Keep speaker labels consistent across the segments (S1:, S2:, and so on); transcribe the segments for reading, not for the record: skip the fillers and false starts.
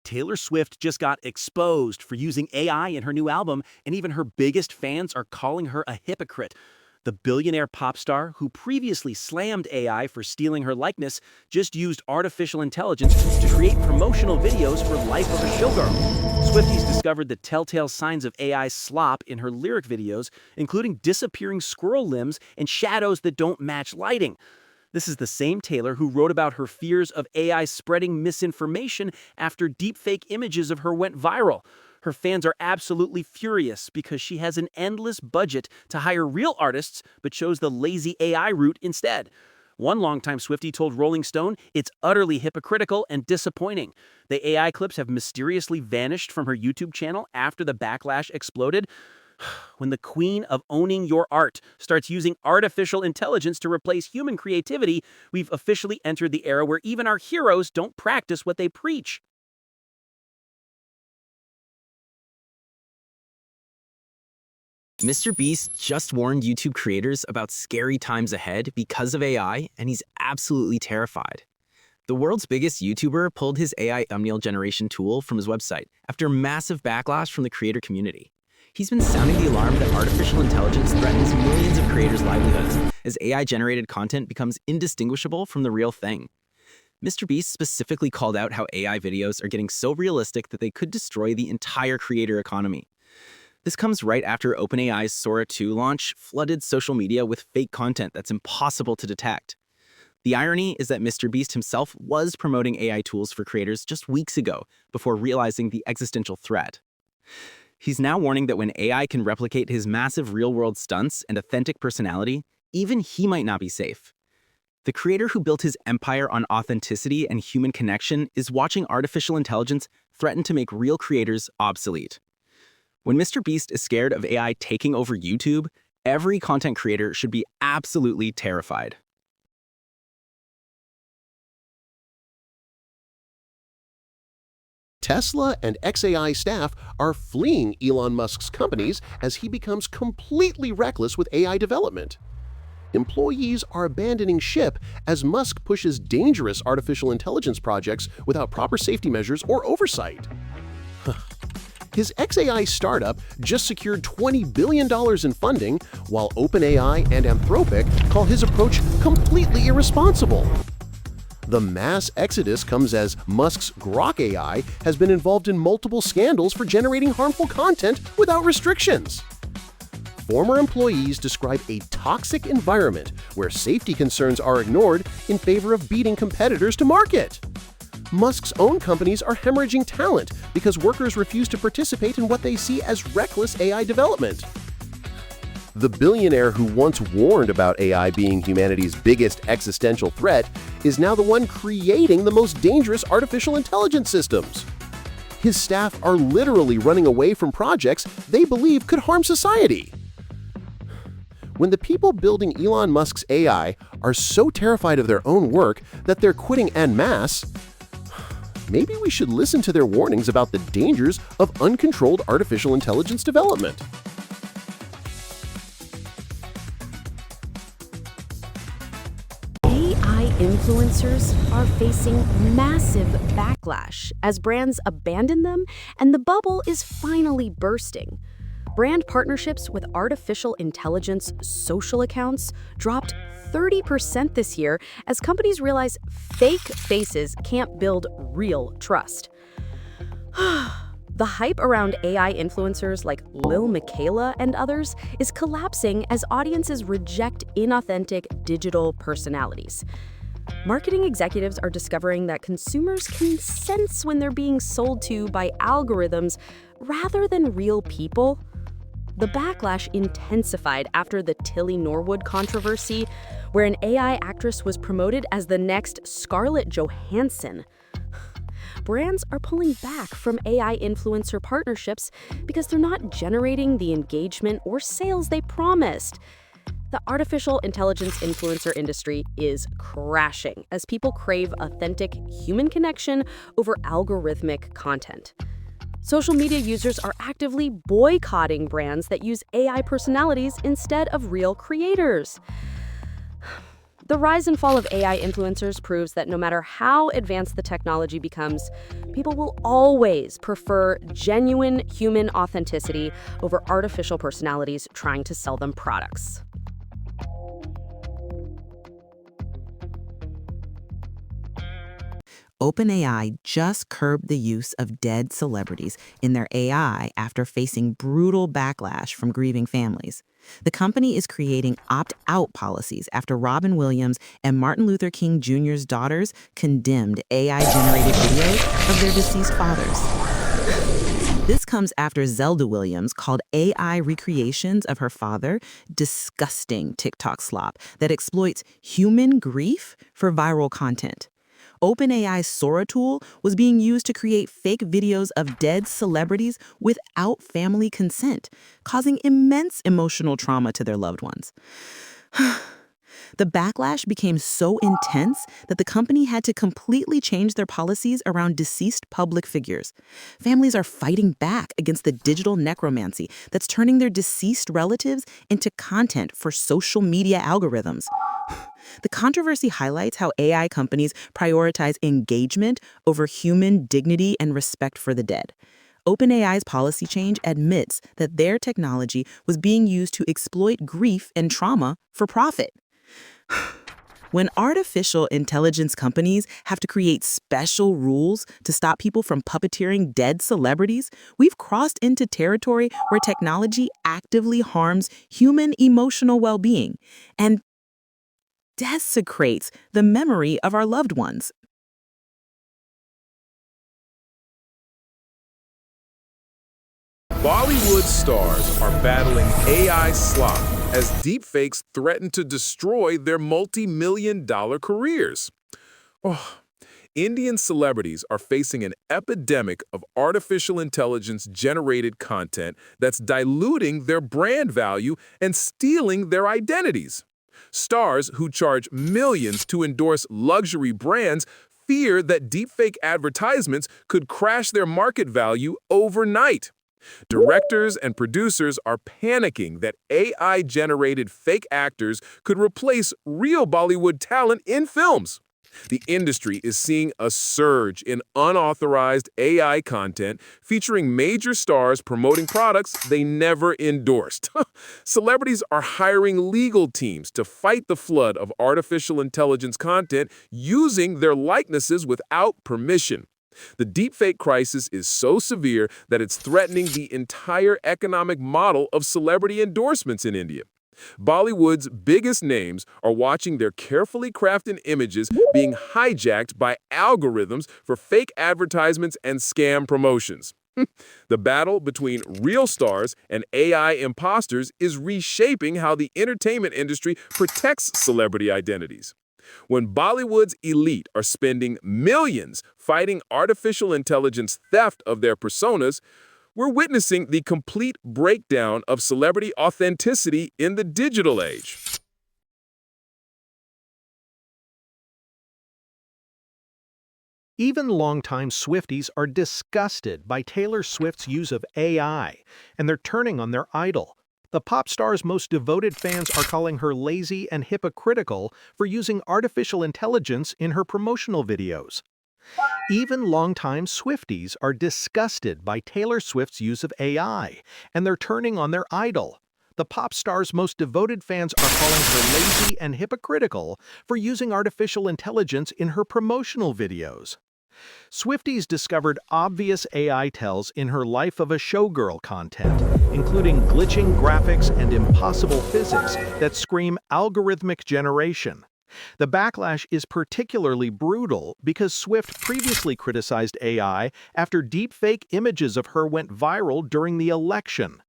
S1: Taylor Swift just got exposed for using AI in her new album, and even her biggest fans are calling her a hypocrite. The billionaire pop star, who previously slammed AI for stealing her likeness, just used artificial intelligence to create promotional videos for Life of a Showgirl. Swifties discovered the telltale signs of AI slop in her lyric videos, including disappearing squirrel limbs and shadows that don't match lighting. This is the same Taylor who wrote about her fears of AI spreading misinformation after deepfake images of her went viral. Her fans are absolutely furious because she has an endless budget to hire real artists but chose the lazy AI route instead. One longtime Swiftie told Rolling Stone it's utterly hypocritical and disappointing. The AI clips have mysteriously vanished from her YouTube channel after the backlash exploded. When the queen of owning your art starts using artificial intelligence to replace human creativity, we've officially entered the era where even our heroes don't practice what they preach.
S2: Mr. Beast just warned YouTube creators about scary times ahead because of AI, and he's absolutely terrified. The world's biggest YouTuber pulled his AI thumbnail generation tool from his website after massive backlash from the creator community. He's been sounding the alarm that artificial intelligence threatens millions of creators' livelihoods as AI-generated content becomes indistinguishable from the real thing. Mr. Beast specifically called out how AI videos are getting so realistic that they could destroy the entire creator economy. This comes right after OpenAI's Sora 2 launch flooded social media with fake content that's impossible to detect. The irony is that Mr. Beast himself was promoting AI tools for creators just weeks ago before realizing the existential threat. He's now warning that when AI can replicate his massive real-world stunts and authentic personality, even he might not be safe. The creator who built his empire on authenticity and human connection is watching artificial intelligence threaten to make real creators obsolete. When Mr. Beast is scared of AI taking over YouTube, every content creator should be absolutely terrified.
S3: Tesla and xAI staff are fleeing Elon Musk's companies as he becomes completely reckless with AI development. Employees are abandoning ship as Musk pushes dangerous artificial intelligence projects without proper safety measures or oversight. His xAI startup just secured $20 billion in funding, while OpenAI and Anthropic call his approach completely irresponsible. The mass exodus comes as Musk's Grok AI has been involved in multiple scandals for generating harmful content without restrictions. Former employees describe a toxic environment where safety concerns are ignored in favor of beating competitors to market. Musk's own companies are hemorrhaging talent because workers refuse to participate in what they see as reckless AI development. The billionaire who once warned about AI being humanity's biggest existential threat is now the one creating the most dangerous artificial intelligence systems. His staff are literally running away from projects they believe could harm society. When the people building Elon Musk's AI are so terrified of their own work that they're quitting en masse, maybe we should listen to their warnings about the dangers of uncontrolled artificial intelligence development.
S4: AI influencers are facing massive backlash as brands abandon them and the bubble is finally bursting. Brand partnerships with artificial intelligence social accounts dropped 30% this year as companies realize fake faces can't build real trust. The hype around AI influencers like Lil Miquela and others is collapsing as audiences reject inauthentic digital personalities. Marketing executives are discovering that consumers can sense when they're being sold to by algorithms rather than real people. The backlash intensified after the Tilly Norwood controversy, where an AI actress was promoted as the next Scarlett Johansson. Brands are pulling back from AI influencer partnerships because they're not generating the engagement or sales they promised. The artificial intelligence influencer industry is crashing as people crave authentic human connection over algorithmic content. Social media users are actively boycotting brands that use AI personalities instead of real creators. The rise and fall of AI influencers proves that no matter how advanced the technology becomes, people will always prefer genuine human authenticity over artificial personalities trying to sell them products.
S5: OpenAI just curbed the use of dead celebrities in their AI after facing brutal backlash from grieving families. The company is creating opt-out policies after Robin Williams and Martin Luther King Jr.'s daughters condemned AI-generated videos of their deceased fathers. This comes after Zelda Williams called AI recreations of her father disgusting TikTok slop that exploits human grief for viral content. OpenAI's Sora tool was being used to create fake videos of dead celebrities without family consent, causing immense emotional trauma to their loved ones. The backlash became so intense that the company had to completely change their policies around deceased public figures. Families are fighting back against the digital necromancy that's turning their deceased relatives into content for social media algorithms. The controversy highlights how AI companies prioritize engagement over human dignity and respect for the dead. OpenAI's policy change admits that their technology was being used to exploit grief and trauma for profit. When artificial intelligence companies have to create special rules to stop people from puppeteering dead celebrities, we've crossed into territory where technology actively harms human emotional well-being and desecrates the memory of our loved ones.
S6: Bollywood stars are battling AI slop as deepfakes threaten to destroy their multi-million-dollar careers. Indian celebrities are facing an epidemic of artificial intelligence-generated content that's diluting their brand value and stealing their identities. Stars who charge millions to endorse luxury brands fear that deepfake advertisements could crash their market value overnight. Directors and producers are panicking that AI-generated fake actors could replace real Bollywood talent in films. The industry is seeing a surge in unauthorized AI content featuring major stars promoting products they never endorsed. Celebrities are hiring legal teams to fight the flood of artificial intelligence content using their likenesses without permission. The deepfake crisis is so severe that it's threatening the entire economic model of celebrity endorsements in India. Bollywood's biggest names are watching their carefully crafted images being hijacked by algorithms for fake advertisements and scam promotions. The battle between real stars and AI imposters is reshaping how the entertainment industry protects celebrity identities. When Bollywood's elite are spending millions fighting artificial intelligence theft of their personas, we're witnessing the complete breakdown of celebrity authenticity in the digital age.
S7: Even longtime Swifties are disgusted by Taylor Swift's use of AI, and they're turning on their idol. The pop star's most devoted fans are calling her lazy and hypocritical for using artificial intelligence in her promotional videos. Even longtime Swifties are disgusted by Taylor Swift's use of AI, and they're turning on their idol. The pop star's most devoted fans are calling her lazy and hypocritical for using artificial intelligence in her promotional videos. Swifties discovered obvious AI tells in her Life of a Showgirl content, including glitching graphics and impossible physics that scream algorithmic generation. The backlash is particularly brutal because Swift previously criticized AI after deepfake images of her went viral during the election.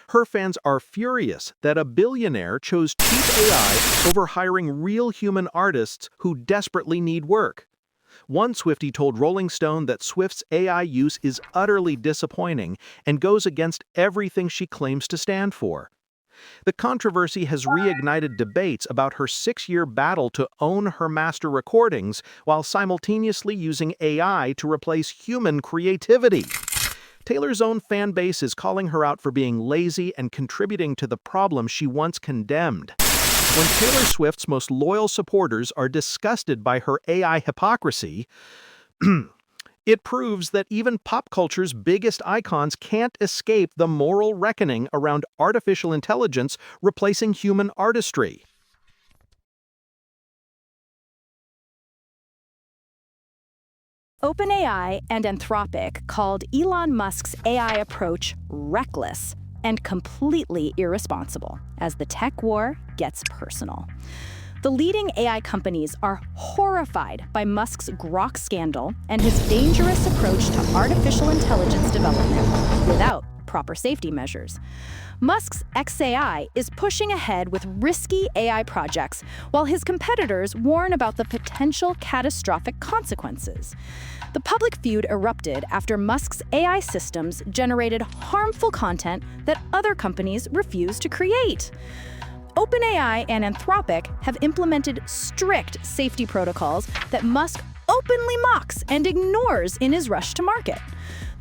S7: Her fans are furious that a billionaire chose cheap AI over hiring real human artists who desperately need work. One Swiftie told Rolling Stone that Swift's AI use is utterly disappointing and goes against everything she claims to stand for. The controversy has reignited debates about her 6-year battle to own her master recordings while simultaneously using AI to replace human creativity. Taylor's own fan base is calling her out for being lazy and contributing to the problem she once condemned. When Taylor Swift's most loyal supporters are disgusted by her AI hypocrisy, it proves that even pop culture's biggest icons can't escape the moral reckoning around artificial intelligence replacing human artistry.
S8: OpenAI and Anthropic called Elon Musk's AI approach reckless and completely irresponsible as the tech war gets personal. The leading AI companies are horrified by Musk's Grok scandal and his dangerous approach to artificial intelligence development without proper safety measures. Musk's xAI is pushing ahead with risky AI projects, while his competitors warn about the potential catastrophic consequences. The public feud erupted after Musk's AI systems generated harmful content that other companies refuse to create. OpenAI and Anthropic have implemented strict safety protocols that Musk openly mocks and ignores in his rush to market.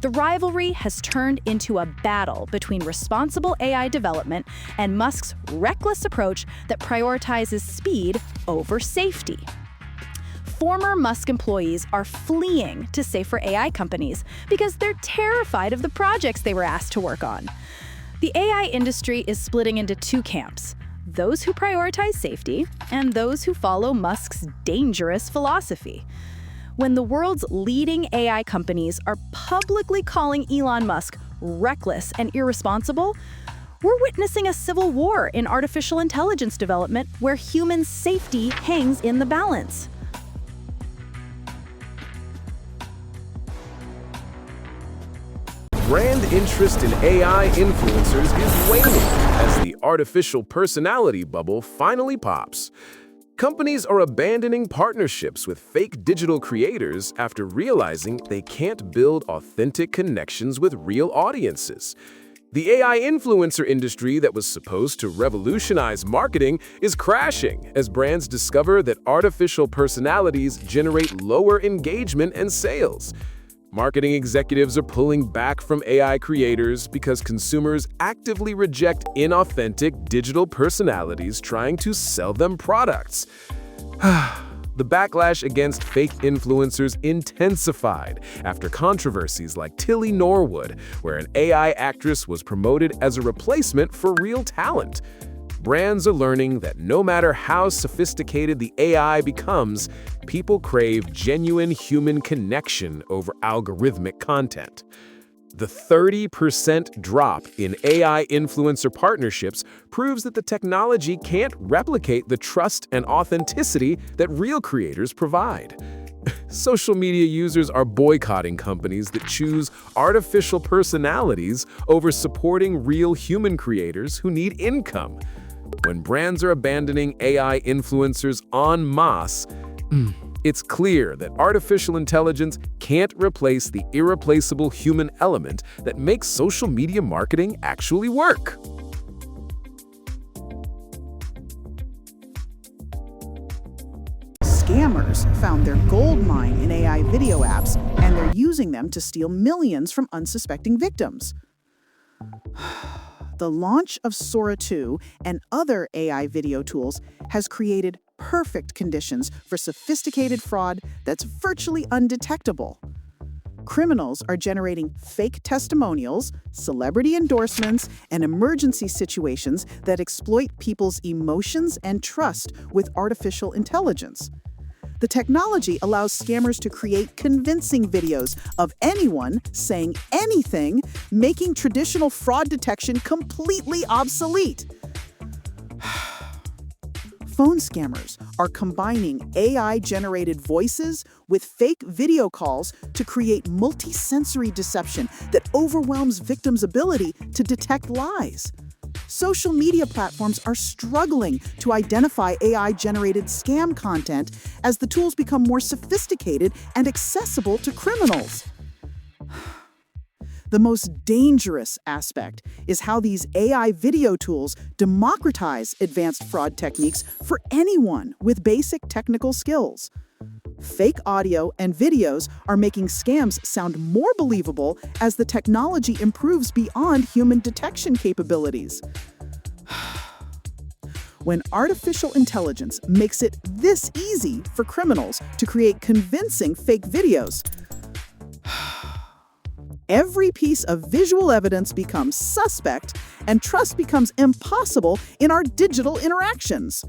S8: The rivalry has turned into a battle between responsible AI development and Musk's reckless approach that prioritizes speed over safety. Former Musk employees are fleeing to safer AI companies because they're terrified of the projects they were asked to work on. The AI industry is splitting into two camps: those who prioritize safety and those who follow Musk's dangerous philosophy. When the world's leading AI companies are publicly calling Elon Musk reckless and irresponsible, we're witnessing a civil war in artificial intelligence development where human safety hangs in the balance.
S6: Brand interest in AI influencers is waning as the artificial personality bubble finally pops. Companies are abandoning partnerships with fake digital creators after realizing they can't build authentic connections with real audiences. The AI influencer industry that was supposed to revolutionize marketing is crashing as brands discover that artificial personalities generate lower engagement and sales. Marketing executives are pulling back from AI creators because consumers actively reject inauthentic digital personalities trying to sell them products. The backlash against fake influencers intensified after controversies like Tilly Norwood, where an AI actress was promoted as a replacement for real talent. Brands are learning that no matter how sophisticated the AI becomes, people crave genuine human connection over algorithmic content. The 30% drop in AI influencer partnerships proves that the technology can't replicate the trust and authenticity that real creators provide. Social media users are boycotting companies that choose artificial personalities over supporting real human creators who need income. When brands are abandoning AI influencers en masse, it's clear that artificial intelligence can't replace the irreplaceable human element that makes social media marketing actually work.
S9: Scammers found their gold mine in AI video apps, and they're using them to steal millions from unsuspecting victims. The launch of Sora 2 and other AI video tools has created perfect conditions for sophisticated fraud that's virtually undetectable. Criminals are generating fake testimonials, celebrity endorsements, and emergency situations that exploit people's emotions and trust with artificial intelligence. The technology allows scammers to create convincing videos of anyone saying anything, making traditional fraud detection completely obsolete. Phone scammers are combining AI-generated voices with fake video calls to create multi-sensory deception that overwhelms victims' ability to detect lies. Social media platforms are struggling to identify AI-generated scam content as the tools become more sophisticated and accessible to criminals. The most dangerous aspect is how these AI video tools democratize advanced fraud techniques for anyone with basic technical skills. Fake audio and videos are making scams sound more believable as the technology improves beyond human detection capabilities. When artificial intelligence makes it this easy for criminals to create convincing fake videos, every piece of visual evidence becomes suspect and trust becomes impossible in our digital interactions.